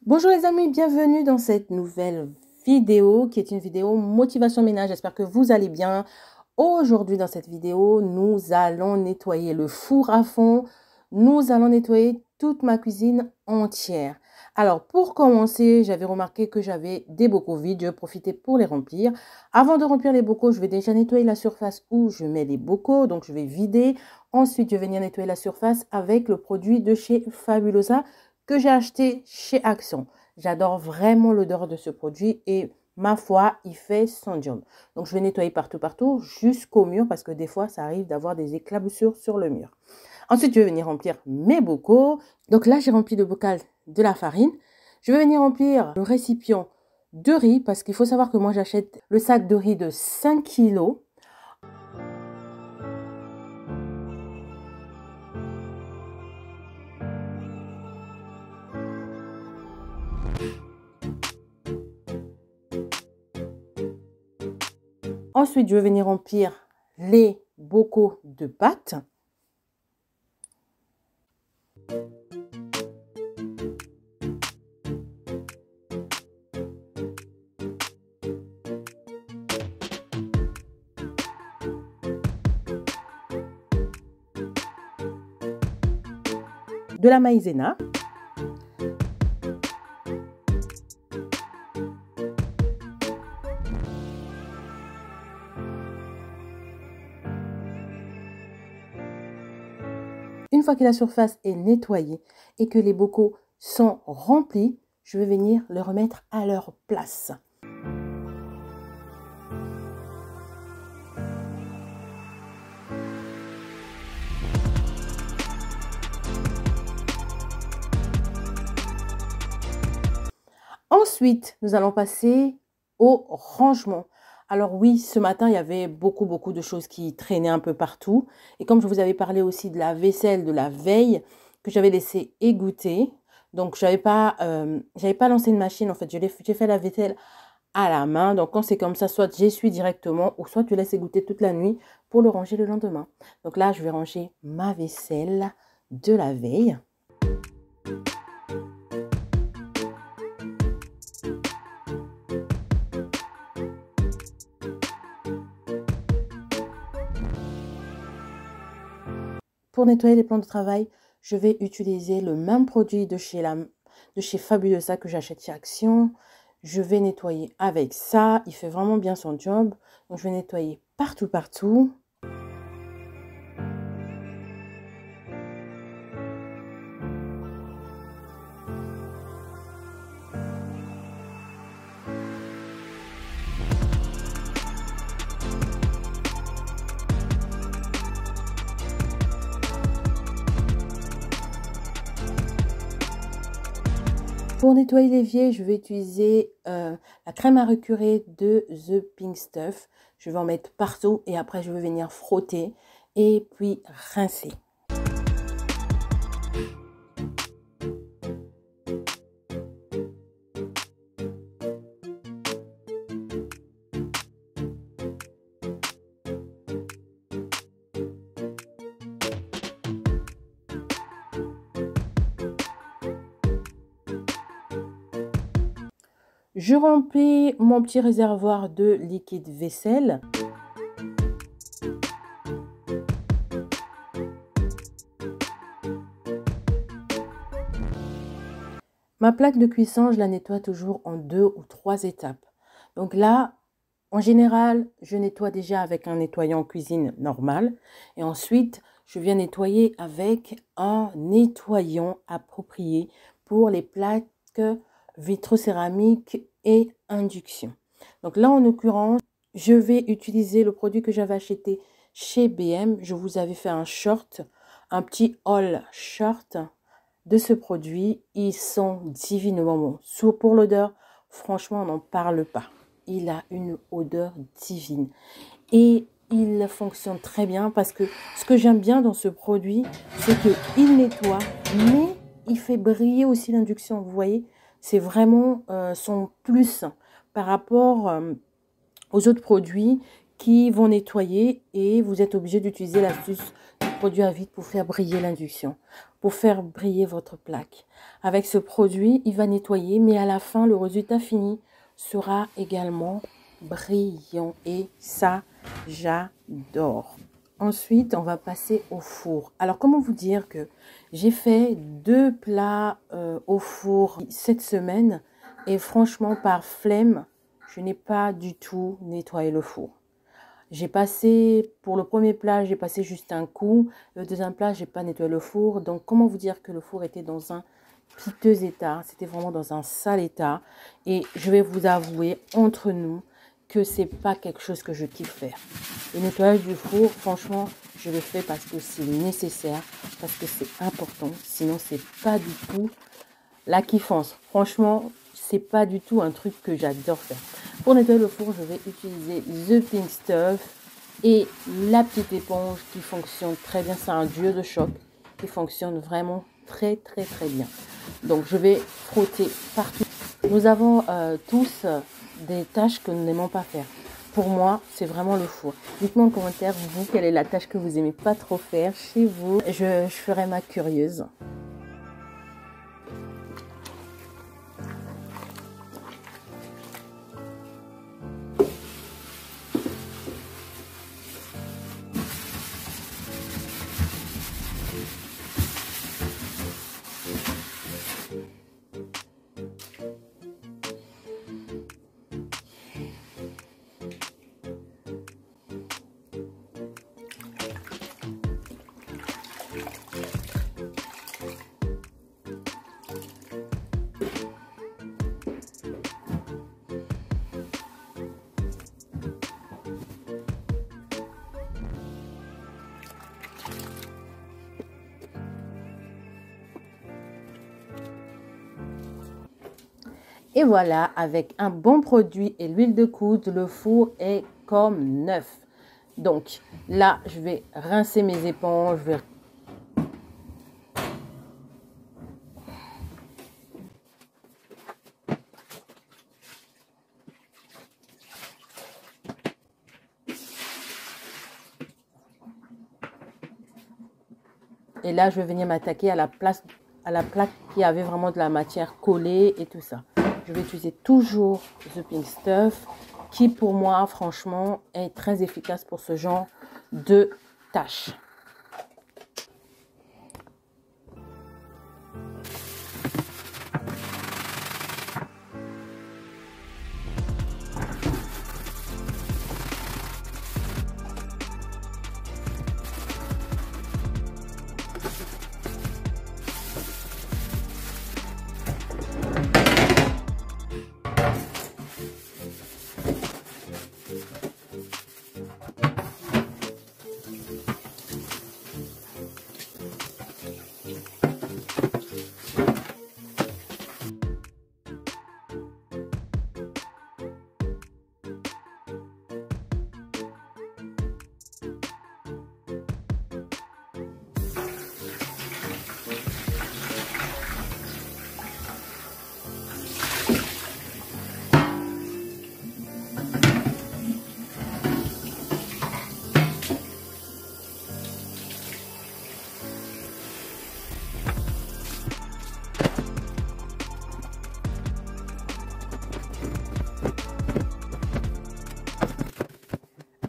Bonjour les amis, bienvenue dans cette nouvelle vidéo qui est une vidéo motivation ménage. J'espère que vous allez bien. Aujourd'hui dans cette vidéo, nous allons nettoyer le four à fond. Nous allons nettoyer toute ma cuisine entière. Alors pour commencer, j'avais remarqué que j'avais des bocaux vides. Je profitais pour les remplir. Avant de remplir les bocaux, je vais déjà nettoyer la surface où je mets les bocaux. Donc je vais vider. Ensuite, je vais venir nettoyer la surface avec le produit de chez Fabulosa que j'ai acheté chez Action. J'adore vraiment l'odeur de ce produit et ma foi, il fait son job. Donc, je vais nettoyer partout, jusqu'au mur parce que des fois, ça arrive d'avoir des éclaboussures sur le mur. Ensuite, je vais venir remplir mes bocaux. Donc là, j'ai rempli le bocal de la farine. Je vais venir remplir le récipient de riz parce qu'il faut savoir que moi, j'achète le sac de riz de 5 kilos. Ensuite, je vais venir remplir les bocaux de pâtes. De la maïzena. Une fois que la surface est nettoyée et que les bocaux sont remplis, je vais venir les remettre à leur place. Ensuite, nous allons passer au rangement. Alors oui, ce matin, il y avait beaucoup de choses qui traînaient un peu partout. Et comme je vous avais parlé aussi de la vaisselle de la veille que j'avais laissé égoutter, donc j'avais pas lancé une machine en fait. J'ai fait la vaisselle à la main. Donc quand c'est comme ça, soit j'essuie directement ou soit tu laisses égoutter toute la nuit pour le ranger le lendemain. Donc là, je vais ranger ma vaisselle de la veille. Pour nettoyer les plans de travail, je vais utiliser le même produit de chez Fabulosa que j'achète chez Action. Je vais nettoyer avec ça. Il fait vraiment bien son job. Donc, je vais nettoyer partout. Pour nettoyer l'évier, je vais utiliser la crème à récurer de The Pink Stuff. Je vais en mettre partout et après je vais venir frotter et puis rincer. Je remplis mon petit réservoir de liquide vaisselle. Ma plaque de cuisson, je la nettoie toujours en 2 ou 3 étapes. Donc là, en général, je nettoie déjà avec un nettoyant cuisine normal. Et ensuite, je viens nettoyer avec un nettoyant approprié pour les plaques vitrocéramique et induction. Donc là, en l'occurrence, je vais utiliser le produit que j'avais acheté chez BM. Je vous avais fait un short, un petit haul short de ce produit. Ils sont divinement bons. Pour l'odeur, franchement, on n'en parle pas. Il a une odeur divine. Et il fonctionne très bien parce que ce que j'aime bien dans ce produit, c'est qu'il nettoie, mais il fait briller aussi l'induction. Vous voyez, c'est vraiment son plus par rapport aux autres produits qui vont nettoyer et vous êtes obligé d'utiliser l'astuce produit à vide pour faire briller l'induction, pour faire briller votre plaque. Avec ce produit, il va nettoyer, mais à la fin, le résultat fini sera également brillant. Et ça, j'adore. Ensuite, on va passer au four. Alors, comment vous dire que j'ai fait 2 plats au four cette semaine et franchement, par flemme, je n'ai pas du tout nettoyé le four. J'ai passé, pour le premier plat, j'ai passé juste un coup. Le deuxième plat, j'ai pas nettoyé le four. Donc, comment vous dire que le four était dans un piteux état. C'était vraiment dans un sale état. Et je vais vous avouer, entre nous, que c'est pas quelque chose que je kiffe faire. Le nettoyage du four, franchement, je le fais parce que c'est nécessaire, parce que c'est important. Sinon, c'est pas du tout la kiffance. Franchement, c'est pas du tout un truc que j'adore faire. Pour nettoyer le four, je vais utiliser The Pink Stuff et la petite éponge qui fonctionne très bien. C'est un duo de choc qui fonctionne vraiment très bien. Donc, je vais frotter partout. Nous avons tous des tâches que nous n'aimons pas faire. Pour moi, c'est vraiment le four. Dites-moi en commentaire, vous, quelle est la tâche que vous aimez pas trop faire chez vous. Je ferai ma curieuse. Et voilà, avec un bon produit et l'huile de coude, le four est comme neuf. Donc là, je vais rincer mes éponges. Et là, je vais venir m'attaquer à la plaque qui avait vraiment de la matière collée et tout ça. Je vais utiliser toujours The Pink Stuff qui, pour moi, franchement, est très efficace pour ce genre de tâches.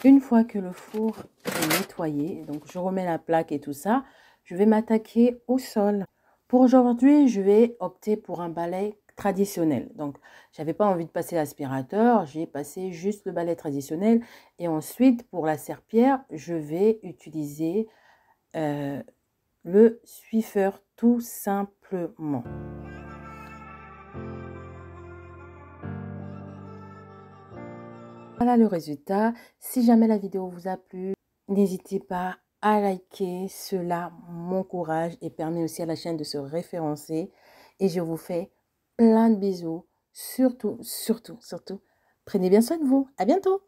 Une fois que le four est nettoyé, donc je remets la plaque et tout ça, je vais m'attaquer au sol. Pour aujourd'hui, je vais opter pour un balai traditionnel. Donc, j'avais pas envie de passer l'aspirateur, j'ai passé juste le balai traditionnel. Et ensuite, pour la serpillière, je vais utiliser le Swiffer tout simplement. Voilà le résultat. Si jamais la vidéo vous a plu, n'hésitez pas à liker. Cela m'encourage et permet aussi à la chaîne de se référencer. Et je vous fais plein de bisous. Surtout, prenez bien soin de vous. À bientôt.